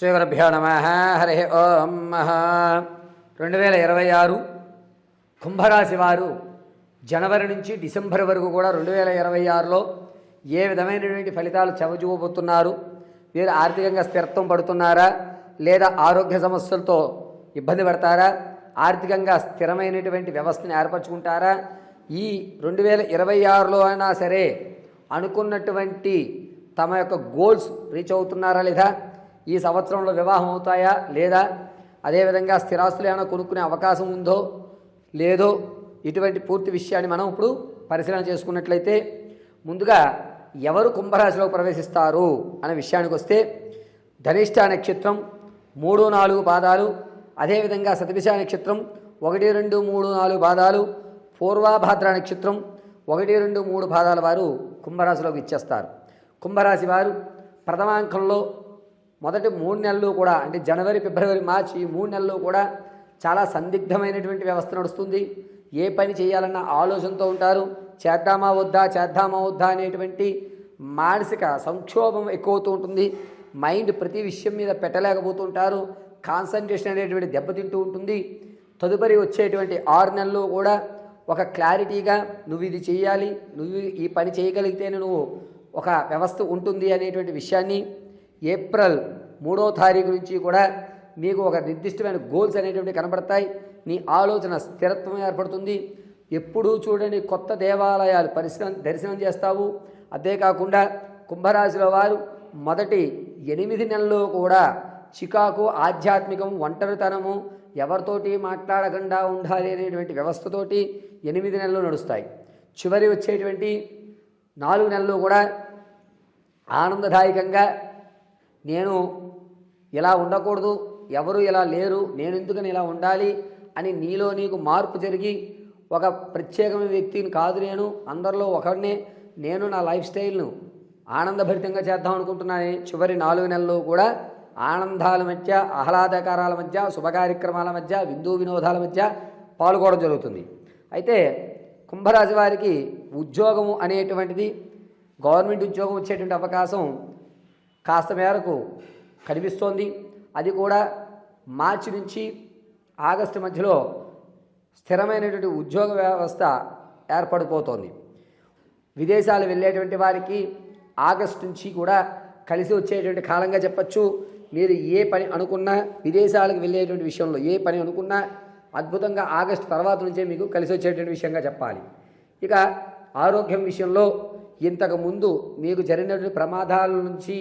శ్రీగురుభ్యో నమః. హరి ఓం. 2026 కుంభరాశి వారు జనవరి నుంచి డిసెంబర్ వరకు కూడా 2026లో ఏ విధమైనటువంటి ఫలితాలు చవిచూపబోతున్నారు? వీరు ఆర్థికంగా స్థిరత్వం పడుతున్నారా, లేదా ఆరోగ్య సమస్యలతో ఇబ్బంది పడతారా, ఆర్థికంగా స్థిరమైనటువంటి వ్యవస్థను ఏర్పరచుకుంటారా? ఈ 2026లో అయినా సరే అనుకున్నటువంటి తమ యొక్క గోల్స్ రీచ్ అవుతున్నారా లేదా? ఈ సంవత్సరంలో వివాహం అవుతాయా లేదా? అదేవిధంగా స్థిరాస్తులు ఏమైనా కొనుక్కునే అవకాశం ఉందో లేదో, ఇటువంటి పూర్తి విషయాన్ని మనం ఇప్పుడు పరిశీలన చేసుకున్నట్లయితే, ముందుగా ఎవరు కుంభరాశిలో ప్రవేశిస్తారు అనే విషయానికి వస్తే, ధనిష్ట నక్షత్రం 3, 4 పాదాలు, అదేవిధంగా శతభిష నక్షత్రం 1, 2, 3, 4 పాదాలు, పూర్వాభాద్ర నక్షత్రం 1, 2, 3 పాదాల వారు కుంభరాశిలోకి ఇచ్చేస్తారు. కుంభరాశి వారు ప్రథమాంకంలో మొదటి 3 నెలలు కూడా, అంటే జనవరి, ఫిబ్రవరి, మార్చి, ఈ 3 నెలలు కూడా చాలా సందిగ్ధమైనటువంటి వ్యవస్థ నడుస్తుంది. ఏ పని చేయాలన్న ఆలోచనతో ఉంటారు. చేద్దామా వద్దా అనేటువంటి మానసిక సంక్షోభం ఎక్కువవుతూ ఉంటుంది. మైండ్ ప్రతి విషయం మీద పెట్టలేకపోతుంటారు. కాన్సన్ట్రేషన్ అనేటువంటి దెబ్బతింటూ ఉంటుంది. తదుపరి వచ్చేటువంటి 6 నెలలు కూడా ఒక క్లారిటీగా నువ్వు ఇది చేయాలి, నువ్వు ఈ పని చేయగలిగితేనే నువ్వు ఒక వ్యవస్థ ఉంటుంది అనేటువంటి విషయాన్ని, ఏప్రిల్ 3వ తారీఖు నుంచి కూడా మీకు ఒక నిర్దిష్టమైన గోల్స్ అనేటువంటి కనబడతాయి. నీ ఆలోచన స్థిరత్వం ఏర్పడుతుంది. ఎప్పుడూ చూడని కొత్త దేవాలయాలు దర్శనం చేస్తావు. అంతేకాకుండా కుంభరాశిలో వారు మొదటి 8 నెలల్లో కూడా చికాకు, ఆధ్యాత్మికం, ఒంటరితనము, ఎవరితోటి మాట్లాడకుండా ఉండాలి అనేటువంటి వ్యవస్థతోటి 8 నెలలు నడుస్తాయి. చివరి వచ్చేటువంటి 4 నెలలు కూడా ఆనందదాయకంగా, నేను ఇలా ఉండకూడదు, ఎవరు ఇలా లేరు, నేను ఎందుకని ఇలా ఉండాలి అని నీలో నీకు మార్పు జరిగి, ఒక ప్రత్యేకమైన వ్యక్తిని కాదు, నేను అందరిలో ఒకరినే, నేను నా లైఫ్ స్టైల్ను ఆనందభరితంగా చేద్దాం అనుకుంటున్నాను. చివరి 4 నెలలు కూడా ఆనందాల మధ్య, ఆహ్లాదకరాల మధ్య, శుభకార్యక్రమాల మధ్య, విందు వినోదాల మధ్య పాల్గొనడం జరుగుతుంది. అయితే కుంభరాశి వారికి ఉద్యోగము అనేటువంటిది, గవర్నమెంట్ ఉద్యోగం వచ్చేటువంటి అవకాశం కాస్త మేరకు కనిపిస్తోంది. అది కూడా మార్చి నుంచి ఆగస్టు మధ్యలో స్థిరమైనటువంటి ఉద్యోగ వ్యవస్థ ఏర్పడిపోతోంది. విదేశాలు వెళ్ళేటువంటి వారికి ఆగస్టు నుంచి కూడా కలిసి వచ్చేటువంటి కాలంగా చెప్పచ్చు. మీరు ఏ పని అనుకున్నా, విదేశాలకు వెళ్ళేటువంటి విషయంలో ఏ పని అనుకున్నా అద్భుతంగా ఆగస్టు తర్వాత నుంచే మీకు కలిసి వచ్చేటువంటి విషయంగా చెప్పాలి. ఇక ఆరోగ్యం విషయంలో ఇంతకుముందు మీకు జరిగినటువంటి ప్రమాదాల నుంచి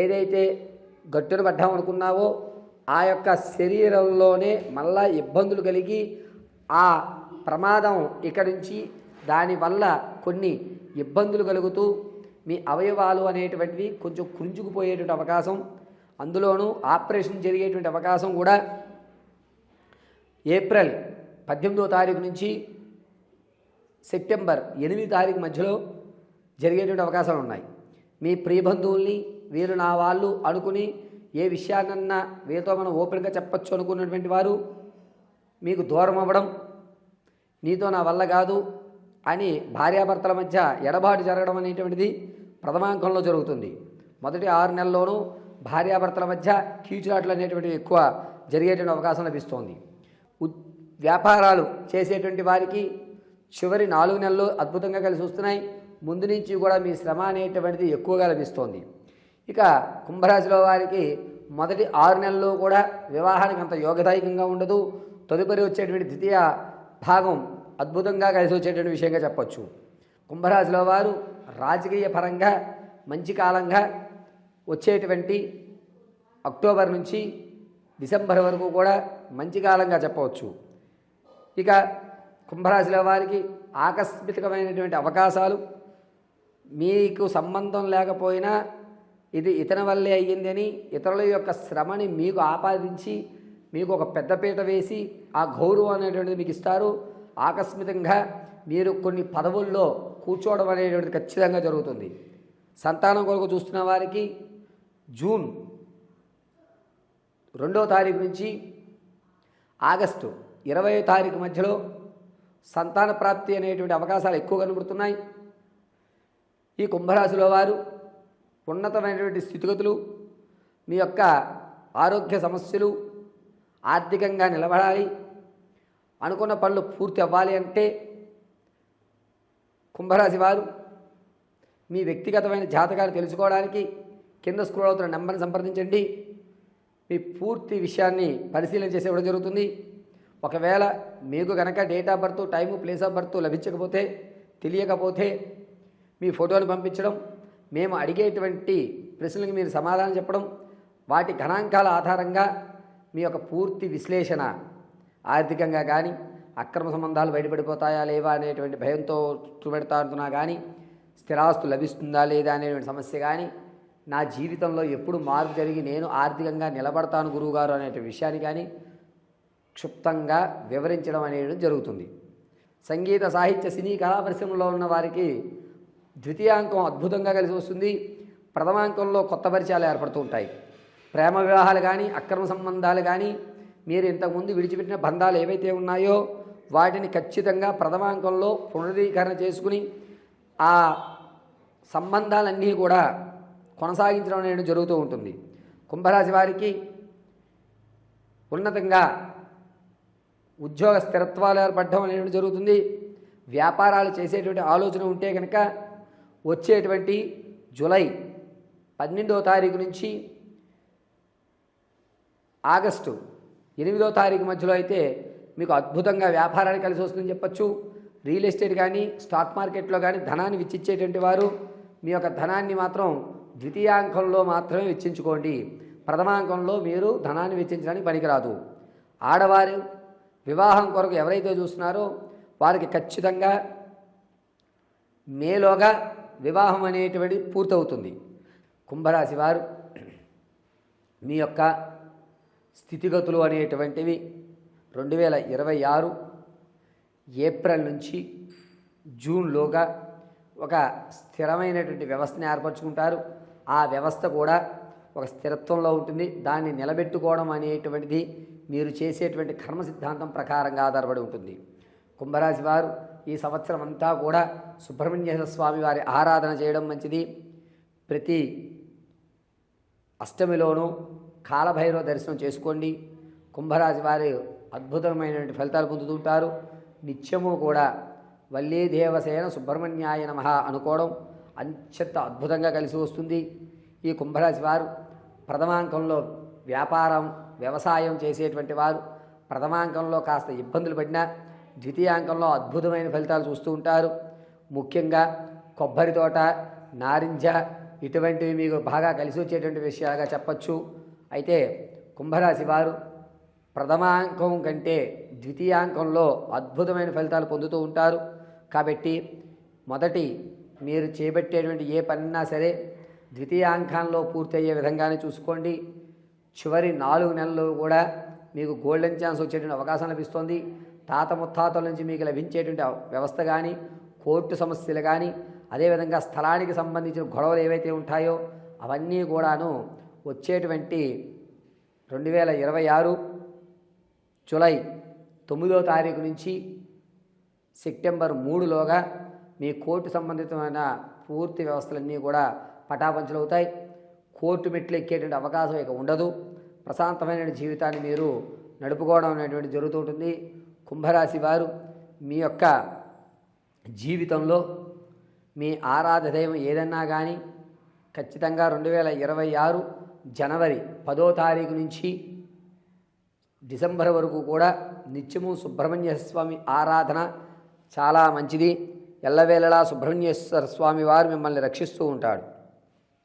ఏదైతే గట్టున పడ్డామనుకున్నావో ఆ యొక్క శరీరంలోనే మళ్ళా ఇబ్బందులు కలిగి, ఆ ప్రమాదం ఇక్కడి నుంచి దానివల్ల కొన్ని ఇబ్బందులు కలుగుతూ మీ అవయవాలు అనేటువంటివి కొంచెం కుంచుకుపోయేటువంటి అవకాశం, అందులోనూ ఆపరేషన్ జరిగేటువంటి అవకాశం కూడా ఏప్రిల్ 18వ తారీఖు నుంచి సెప్టెంబర్ 8వ తారీఖు మధ్యలో జరిగేటువంటి అవకాశాలు ఉన్నాయి. మీ ప్రియబంధువుల్ని వీరు నా వాళ్ళు అనుకుని ఏ విషయాన్నన్నా వీరితో మనం ఓపెన్గా చెప్పచ్చు అనుకున్నటువంటి వారు మీకు దూరం అవ్వడం, నీతో నా వల్ల కాదు అని భార్యాభర్తల మధ్య ఎడబాటు జరగడం అనేటువంటిది ప్రథమాంకంలో జరుగుతుంది. మొదటి 6 నెలల్లోనూ భార్యాభర్తల మధ్య కీచులాట్లు అనేటువంటివి ఎక్కువ జరిగేటువంటి అవకాశం లభిస్తోంది. వ్యాపారాలు చేసేటువంటి వారికి చివరి 4 నెలలు అద్భుతంగా కలిసి వస్తున్నాయి. ముందు నుంచి కూడా మీ శ్రమ అనేటువంటిది ఎక్కువగా లభిస్తోంది. ఇక కుంభరాశిలో వారికి మొదటి 6 నెలల్లో కూడా వివాహానికి అంత యోగదాయకంగా ఉండదు. తదుపరి వచ్చేటువంటి ద్వితీయ భాగం అద్భుతంగా కలిసి వచ్చేటువంటి విషయంగా చెప్పచ్చు. కుంభరాశిలో వారు రాజకీయ పరంగా మంచి కాలంగా వచ్చేటువంటి అక్టోబర్ నుంచి డిసెంబర్ వరకు కూడా మంచి కాలంగా చెప్పవచ్చు. ఇక కుంభరాశిలో వారికి ఆకస్మికమైనటువంటి అవకాశాలు, మీకు సంబంధం లేకపోయినా ఇది ఇతని వల్లే అయ్యింది అని ఇతరుల యొక్క శ్రమని మీకు ఆపాదించి మీకు ఒక పెద్దపీట వేసి ఆ గౌరవం అనేటువంటిది మీకు ఇస్తారు. ఆకస్మికంగా మీరు కొన్ని పదవుల్లో కూర్చోవడం అనేటువంటిది ఖచ్చితంగా జరుగుతుంది. సంతానం కొరకు చూస్తున్న వారికి జూన్ 2వ తారీఖు నుంచి ఆగస్టు 20వ తారీఖు మధ్యలో సంతాన ప్రాప్తి అనేటువంటి అవకాశాలు ఎక్కువ కనబడుతున్నాయి. ఈ కుంభరాశిలో వారు ఉన్నతమైనటువంటి స్థితిగతులు, మీ యొక్క ఆరోగ్య సమస్యలు, ఆర్థికంగా నిలబడాలి, అనుకున్న పనులు పూర్తి అవ్వాలి అంటే కుంభరాశి వారు మీ వ్యక్తిగతమైన జాతకాలు తెలుసుకోవడానికి కింద స్క్రోల్ అవుతున్న నెంబర్ని సంప్రదించండి. మీ పూర్తి విషయాన్ని పరిశీలన చేసి ఇవ్వడం జరుగుతుంది. ఒకవేళ మీకు కనుక date of birth, time, place of birth లభించకపోతే, తెలియకపోతే మీ ఫోటోలు పంపించడం, మేము అడిగేటువంటి ప్రశ్నలకు మీరు సమాధానం చెప్పడం, వాటి గణాంకాల ఆధారంగా మీ యొక్క పూర్తి విశ్లేషణ, ఆర్థికంగా కానీ అక్రమ సంబంధాలు బయటపడిపోతాయా లేవా అనేటువంటి భయంతో చూపెడతాడుతున్నా కానీ, స్థిరాస్తు లభిస్తుందా లేదా అనేటువంటి సమస్య కానీ, నా జీవితంలో ఎప్పుడు మార్పు జరిగి నేను ఆర్థికంగా నిలబడతాను గురువుగారు అనేటువంటి విషయాన్ని కానీ క్షుప్తంగా వివరించడం అనేది జరుగుతుంది. సంగీత, సాహిత్య, సినీ, కళా పరిశ్రమలో ఉన్న వారికి ద్వితీయాంకం అద్భుతంగా కలిసి వస్తుంది. ప్రథమాంకంలో కొత్త పరిచయాలు ఏర్పడుతూ ఉంటాయి. ప్రేమ వివాహాలు కానీ, అక్రమ సంబంధాలు కానీ, మీరు ఇంతకుముందు విడిచిపెట్టిన బంధాలు ఏవైతే ఉన్నాయో వాటిని ఖచ్చితంగా ప్రథమాంకంలో పునరుద్ధీకరణ చేసుకుని ఆ సంబంధాలన్నీ కూడా కొనసాగించడం అనేది జరుగుతూ ఉంటుంది. కుంభరాశి వారికి ఉన్నతంగా ఉద్యోగ స్థిరత్వాలు ఏర్పడడం అనేది జరుగుతుంది. వ్యాపారాలు చేసేటువంటి ఆలోచన ఉంటే కనుక వచ్చేటువంటి జూలై 12వ తారీఖు నుంచి ఆగస్టు 8వ తారీఖు మధ్యలో అయితే మీకు అద్భుతంగా వ్యాపారాలు కలిసి వస్తుందని చెప్పచ్చు. రియల్ ఎస్టేట్ కానీ, స్టాక్ మార్కెట్లో కానీ ధనాన్ని వెచ్చించేటువంటి వారు మీ యొక్క ధనాన్ని మాత్రం ద్వితీయాంకంలో మాత్రమే వెచ్చించుకోండి. ప్రథమాంకంలో మీరు ధనాన్ని వెచ్చించడానికి పనికిరాదు. ఆడవారు వివాహం కొరకు ఎవరైతే చూస్తున్నారో వారికి ఖచ్చితంగా మేలోగా వివాహం అనేటువంటి పూర్తవుతుంది. కుంభరాశి వారు మీ యొక్క స్థితిగతులు అనేటువంటివి 2026 ఏప్రిల్ నుంచి జూన్లోగా ఒక స్థిరమైనటువంటి వ్యవస్థని ఏర్పరచుకుంటారు. ఆ వ్యవస్థ కూడా ఒక స్థిరత్వంలో ఉంటుంది. దాన్ని నిలబెట్టుకోవడం అనేటువంటిది మీరు చేసేటువంటి కర్మ సిద్ధాంతం ప్రకారంగా ఆధారపడి ఉంటుంది. కుంభరాశి వారు ఈ సంవత్సరం అంతా కూడా సుబ్రహ్మణ్యేశ్వర స్వామి వారి ఆరాధన చేయడం మంచిది. ప్రతి అష్టమిలోనూ కాలభైరవ దర్శనం చేసుకోండి. కుంభరాశి వారి అద్భుతమైనటువంటి ఫలితాలు పొందుతుంటారు. నిత్యము కూడా వల్లీ దేవసేన సుబ్రహ్మణ్యాయ నమః అనుకోవడం అత్యంత అద్భుతంగా కలిసి వస్తుంది. ఈ కుంభరాశి వారు ప్రథమాంకంలో వ్యవసాయం చేసేటువంటి వారు ప్రథమాంకంలో కాస్త ఇబ్బందులు పడినా ద్వితీయాంకంలో అద్భుతమైన ఫలితాలు చూస్తూ ఉంటారు. ముఖ్యంగా కొబ్బరి తోట, నారింజ ఇటువంటివి మీకు బాగా కలిసి వచ్చేటువంటి విషయాలుగా చెప్పచ్చు. అయితే కుంభరాశి వారు ప్రథమాంకం కంటే ద్వితీయాంకంలో అద్భుతమైన ఫలితాలు పొందుతూ ఉంటారు. కాబట్టి మొదటి మీరు చేపట్టేటువంటి ఏ పనినా సరే ద్వితీయాంకంలో పూర్తయ్యే విధంగానే చూసుకోండి. చివరి 4 నెలలు కూడా మీకు గోల్డెన్ ఛాన్స్ వచ్చేటువంటి అవకాశం లభిస్తుంది. తాత ముత్తాతల నుంచి మీకు లభించేటువంటి వ్యవస్థ కానీ, కోర్టు సమస్యలు కానీ, అదేవిధంగా స్థలానికి సంబంధించిన గొడవలు ఏవైతే ఉంటాయో అవన్నీ కూడాను వచ్చేటువంటి 2026 జూలై 9వ తారీఖు నుంచి సెప్టెంబర్ 3లోగా మీ కోర్టు సంబంధితమైన పూర్తి వ్యవస్థలన్నీ కూడా పటాపంచలవుతాయి. కోర్టు మెట్లు ఎక్కేటువంటి అవకాశం ఇక ఉండదు. ప్రశాంతమైన జీవితాన్ని మీరు నడుపుకోవడం అనేటువంటి జరుగుతూ ఉంటుంది. కుంభరాశి వారు మీ యొక్క జీవితంలో మీ ఆరాధ దైవం ఏదన్నా కానీ ఖచ్చితంగా 2026 జనవరి 10వ తారీఖు నుంచి డిసెంబర్ వరకు కూడా నిత్యము సుబ్రహ్మణ్య స్వామి ఆరాధన చాలా మంచిది. ఎల్లవేళలా సుబ్రహ్మణ్యేశ్వర స్వామి వారు మిమ్మల్ని రక్షిస్తూ ఉంటాడు.